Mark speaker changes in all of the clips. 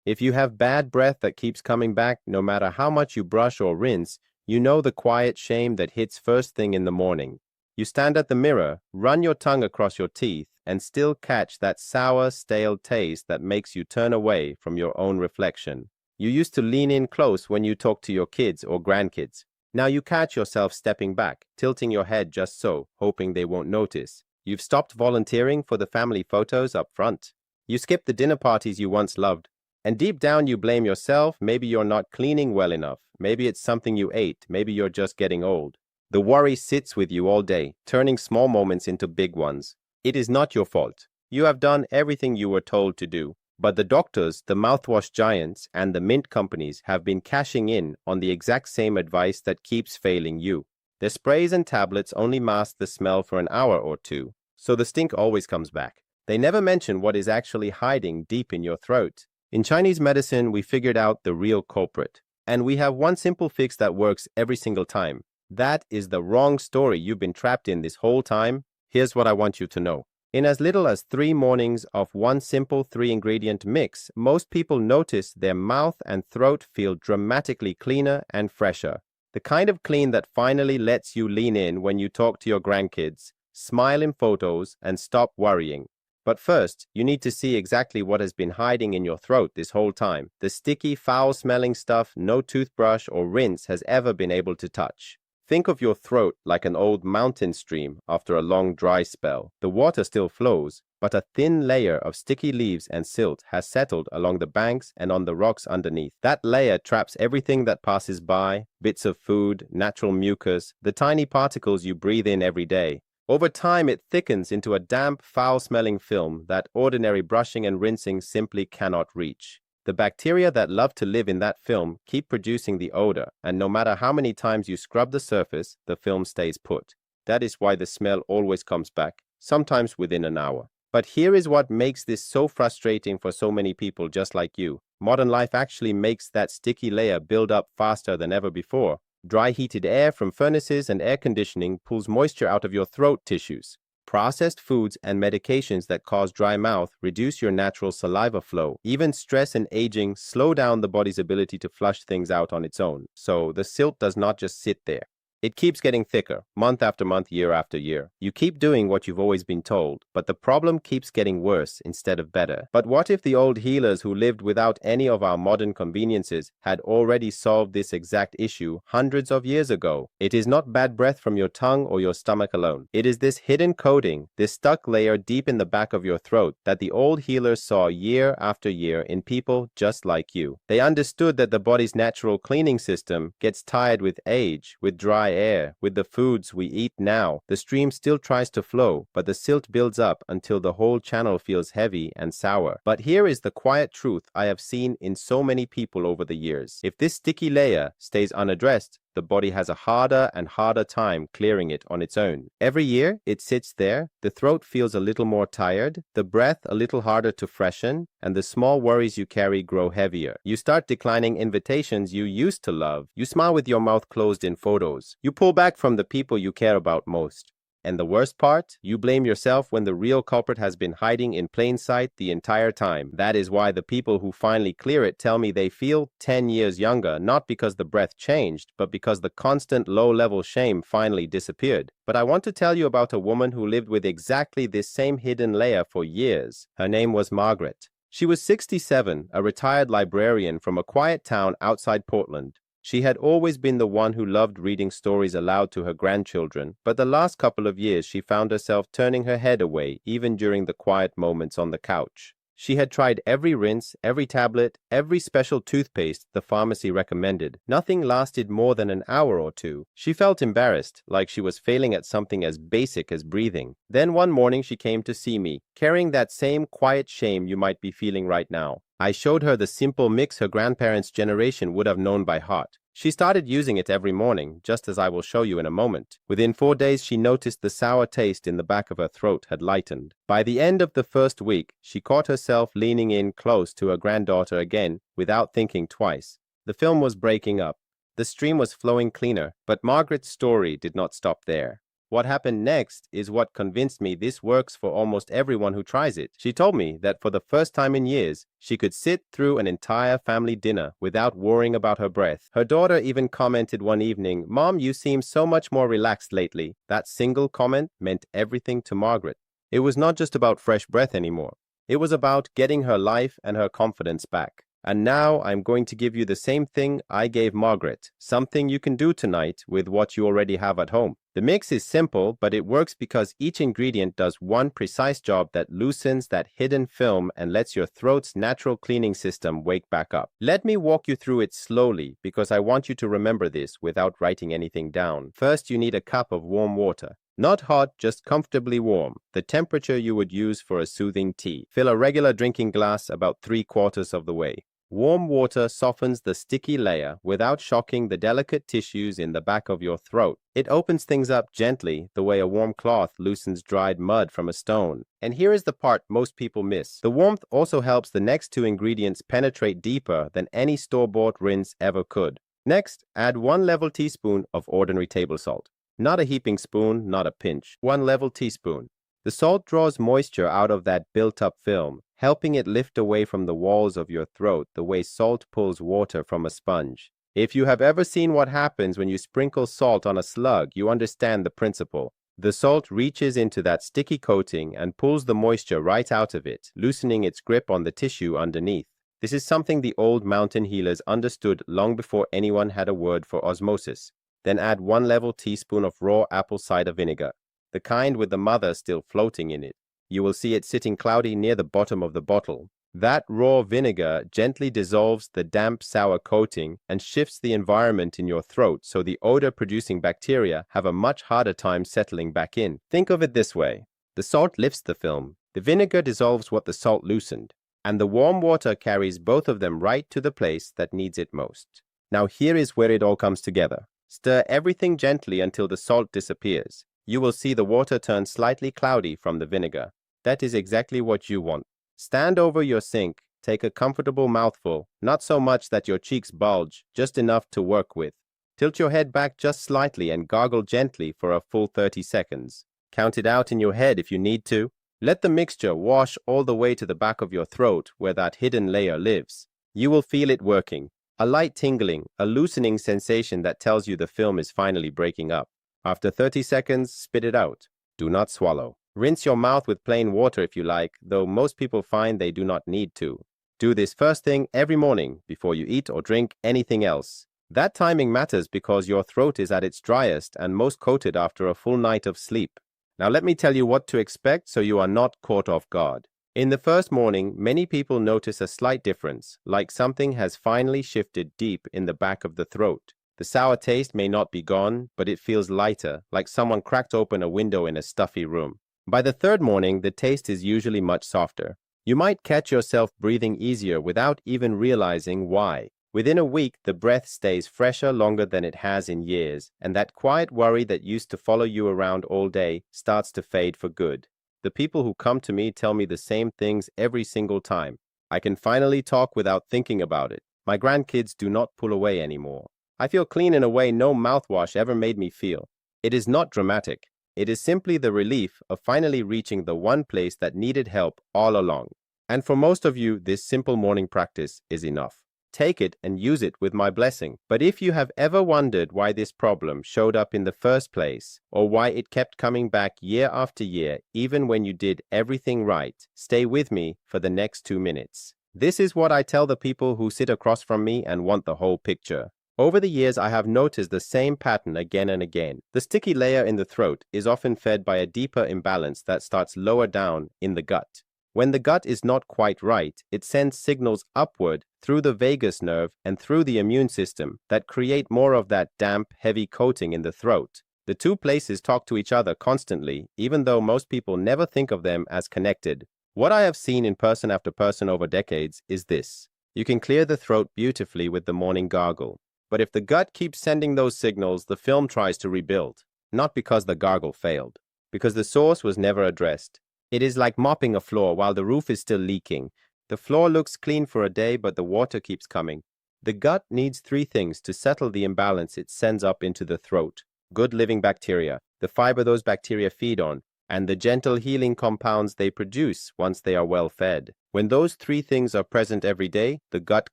Speaker 1: If you have bad breath that keeps coming back no matter how much you brush or rinse, you know the quiet shame that hits first thing in the morning. You stand at the mirror, run your tongue across your teeth, and still catch that sour, stale taste that makes you turn away from your own reflection. You used to lean in close when you talk to your kids or grandkids. Now you catch yourself stepping back, tilting your head just so, hoping they won't notice. You've stopped volunteering for the family photos up front. You skip the dinner parties you once loved. And deep down you blame yourself. Maybe you're not cleaning well enough. Maybe it's something you ate. Maybe you're just getting old. The worry sits with you all day, turning small moments into big ones. It is not your fault. You have done everything you were told to do. But the doctors, the mouthwash giants, and the mint companies have been cashing in on the exact same advice that keeps failing you. Their sprays and tablets only mask the smell for an hour or two, so the stink always comes back. They never mention what is actually hiding deep in your throat. In Chinese medicine, we figured out the real culprit. And we have one simple fix that works every single time. That is the wrong story you've been trapped in this whole time. Here's what I want you to know. In as little as 3 mornings of one simple 3-ingredient mix, most people notice their mouth and throat feel dramatically cleaner and fresher. The kind of clean that finally lets you lean in when you talk to your grandkids, smile in photos, and stop worrying. But first, you need to see exactly what has been hiding in your throat this whole time. The sticky, foul-smelling stuff no toothbrush or rinse has ever been able to touch. Think of your throat like an old mountain stream after a long dry spell. The water still flows, but a thin layer of sticky leaves and silt has settled along the banks and on the rocks underneath. That layer traps everything that passes by, bits of food, natural mucus, the tiny particles you breathe in every day. Over time, it thickens into a damp, foul-smelling film that ordinary brushing and rinsing simply cannot reach. The bacteria that love to live in that film keep producing the odor, and no matter how many times you scrub the surface, the film stays put. That is why the smell always comes back, sometimes within an hour. But here is what makes this so frustrating for so many people just like you. Modern life actually makes that sticky layer build up faster than ever before. Dry heated air from furnaces and air conditioning pulls moisture out of your throat tissues. Processed foods and medications that cause dry mouth reduce your natural saliva flow. Even stress and aging slow down the body's ability to flush things out on its own. So the silt does not just sit there. It keeps getting thicker, month after month, year after year. You keep doing what you've always been told, but the problem keeps getting worse instead of better. But what if the old healers who lived without any of our modern conveniences had already solved this exact issue hundreds of years ago? It is not bad breath from your tongue or your stomach alone. It is this hidden coating, this stuck layer deep in the back of your throat that the old healers saw year after year in people just like you. They understood that the body's natural cleaning system gets tired with age, with dry air, with the foods we eat now. The stream still tries to flow, but the silt builds up until the whole channel feels heavy and sour. But here is the quiet truth I have seen in so many people over the years. If this sticky layer stays unaddressed, the body has a harder and harder time clearing it on its own. Every year, it sits there, the throat feels a little more tired, the breath a little harder to freshen, and the small worries you carry grow heavier. You start declining invitations you used to love. You smile with your mouth closed in photos. You pull back from the people you care about most. And the worst part? You blame yourself when the real culprit has been hiding in plain sight the entire time. That is why the people who finally clear it tell me they feel 10 years younger, not because the breath changed, but because the constant low-level shame finally disappeared. But I want to tell you about a woman who lived with exactly this same hidden layer for years. Her name was Margaret. She was 67, a retired librarian from a quiet town outside Portland. She had always been the one who loved reading stories aloud to her grandchildren, but the last couple of years she found herself turning her head away even during the quiet moments on the couch. She had tried every rinse, every tablet, every special toothpaste the pharmacy recommended. Nothing lasted more than an hour or two. She felt embarrassed, like she was failing at something as basic as breathing. Then one morning she came to see me, carrying that same quiet shame you might be feeling right now. I showed her the simple mix her grandparents' generation would have known by heart. She started using it every morning, just as I will show you in a moment. Within 4 days, she noticed the sour taste in the back of her throat had lightened. By the end of the first week, she caught herself leaning in close to her granddaughter again without thinking twice. The film was breaking up. The stream was flowing cleaner, but Margaret's story did not stop there. What happened next is what convinced me this works for almost everyone who tries it. She told me that for the first time in years, she could sit through an entire family dinner without worrying about her breath. Her daughter even commented one evening, "Mom, you seem so much more relaxed lately." That single comment meant everything to Margaret. It was not just about fresh breath anymore. It was about getting her life and her confidence back. And now I'm going to give you the same thing I gave Margaret, something you can do tonight with what you already have at home. The mix is simple, but it works because each ingredient does one precise job that loosens that hidden film and lets your throat's natural cleaning system wake back up. Let me walk you through it slowly because I want you to remember this without writing anything down. First, you need a cup of warm water. Not hot, just comfortably warm, the temperature you would use for a soothing tea. Fill a regular drinking glass about 3/4 of the way. Warm water softens the sticky layer without shocking the delicate tissues in the back of your throat. It opens things up gently, the way a warm cloth loosens dried mud from a stone. And here is the part most people miss. The warmth also helps the next two ingredients penetrate deeper than any store-bought rinse ever could. Next, add 1 level teaspoon of ordinary table salt. Not a heaping spoon, not a pinch. 1 level teaspoon. The salt draws moisture out of that built-up film, helping it lift away from the walls of your throat the way salt pulls water from a sponge. If you have ever seen what happens when you sprinkle salt on a slug, you understand the principle. The salt reaches into that sticky coating and pulls the moisture right out of it, loosening its grip on the tissue underneath. This is something the old mountain healers understood long before anyone had a word for osmosis. Then add 1 level teaspoon of raw apple cider vinegar, the kind with the mother still floating in it. You will see it sitting cloudy near the bottom of the bottle. That raw vinegar gently dissolves the damp, sour coating and shifts the environment in your throat so the odor-producing bacteria have a much harder time settling back in. Think of it this way. The salt lifts the film, the vinegar dissolves what the salt loosened, and the warm water carries both of them right to the place that needs it most. Now here is where it all comes together. Stir everything gently until the salt disappears. You will see the water turn slightly cloudy from the vinegar. That is exactly what you want. Stand over your sink, take a comfortable mouthful, not so much that your cheeks bulge, just enough to work with. Tilt your head back just slightly and gargle gently for a full 30 seconds. Count it out in your head if you need to. Let the mixture wash all the way to the back of your throat where that hidden layer lives. You will feel it working. A light tingling, a loosening sensation that tells you the film is finally breaking up. After 30 seconds, spit it out. Do not swallow. Rinse your mouth with plain water if you like, though most people find they do not need to. Do this first thing every morning before you eat or drink anything else. That timing matters because your throat is at its driest and most coated after a full night of sleep. Now let me tell you what to expect so you are not caught off guard. In the first morning, many people notice a slight difference, like something has finally shifted deep in the back of the throat. The sour taste may not be gone, but it feels lighter, like someone cracked open a window in a stuffy room. By the third morning, the taste is usually much softer. You might catch yourself breathing easier without even realizing why. Within a week, the breath stays fresher longer than it has in years, and that quiet worry that used to follow you around all day starts to fade for good. The people who come to me tell me the same things every single time. I can finally talk without thinking about it. My grandkids do not pull away anymore. I feel clean in a way no mouthwash ever made me feel. It is not dramatic. It is simply the relief of finally reaching the one place that needed help all along. And for most of you, this simple morning practice is enough. Take it and use it with my blessing. But if you have ever wondered why this problem showed up in the first place, or why it kept coming back year after year, even when you did everything right, stay with me for the next 2 minutes. This is what I tell the people who sit across from me and want the whole picture. Over the years, I have noticed the same pattern again and again. The sticky layer in the throat is often fed by a deeper imbalance that starts lower down in the gut. When the gut is not quite right, it sends signals upward through the vagus nerve and through the immune system that create more of that damp, heavy coating in the throat. The two places talk to each other constantly, even though most people never think of them as connected. What I have seen in person after person over decades is this. You can clear the throat beautifully with the morning gargle. But if the gut keeps sending those signals, the film tries to rebuild. Not because the gargle failed, because the source was never addressed. It is like mopping a floor while the roof is still leaking. The floor looks clean for a day, but the water keeps coming. The gut needs 3 things to settle the imbalance it sends up into the throat. good living bacteria, the fiber those bacteria feed on, and the gentle healing compounds they produce once they are well fed. When those three things are present every day, the gut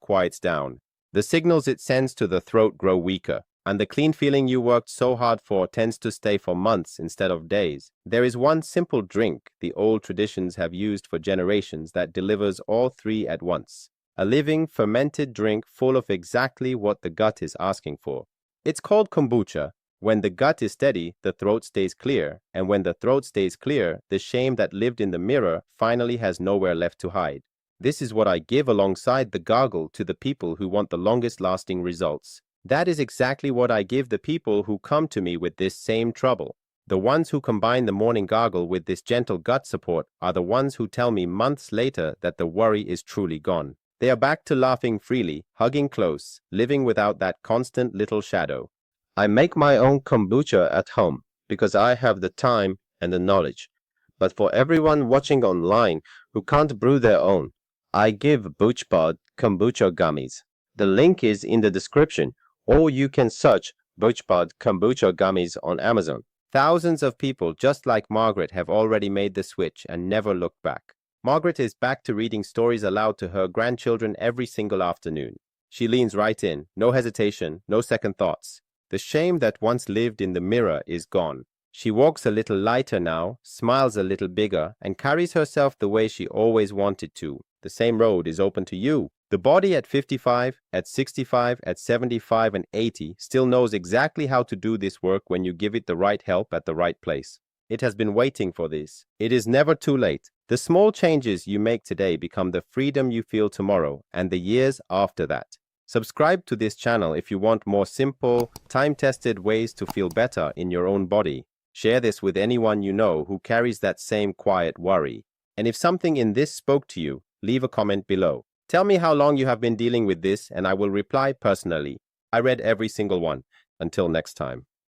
Speaker 1: quiets down. The signals it sends to the throat grow weaker, and the clean feeling you worked so hard for tends to stay for months instead of days. There is one simple drink the old traditions have used for generations that delivers all three at once. A living, fermented drink full of exactly what the gut is asking for. It's called kombucha. When the gut is steady, the throat stays clear, and when the throat stays clear, the shame that lived in the mirror finally has nowhere left to hide. This is what I give alongside the gargle to the people who want the longest lasting results. That is exactly what I give the people who come to me with this same trouble. The ones who combine the morning gargle with this gentle gut support are the ones who tell me months later that the worry is truly gone. They are back to laughing freely, hugging close, living without that constant little shadow. I make my own kombucha at home because I have the time and the knowledge. But for everyone watching online who can't brew their own, I give BoochBod Kombucha Gummies. The link is in the description, or you can search BoochBod Kombucha Gummies on Amazon. Thousands of people just like Margaret have already made the switch and never looked back. Margaret is back to reading stories aloud to her grandchildren every single afternoon. She leans right in, no hesitation, no second thoughts. The shame that once lived in the mirror is gone. She walks a little lighter now, smiles a little bigger, and carries herself the way she always wanted to. The same road is open to you. The body at 55, at 65, at 75, and 80 still knows exactly how to do this work when you give it the right help at the right place. It has been waiting for this. It is never too late. The small changes you make today become the freedom you feel tomorrow and the years after that. Subscribe to this channel if you want more simple, time-tested ways to feel better in your own body. Share this with anyone you know who carries that same quiet worry. And if something in this spoke to you, leave a comment below. Tell me how long you have been dealing with this and I will reply personally. I read every single one. Until next time.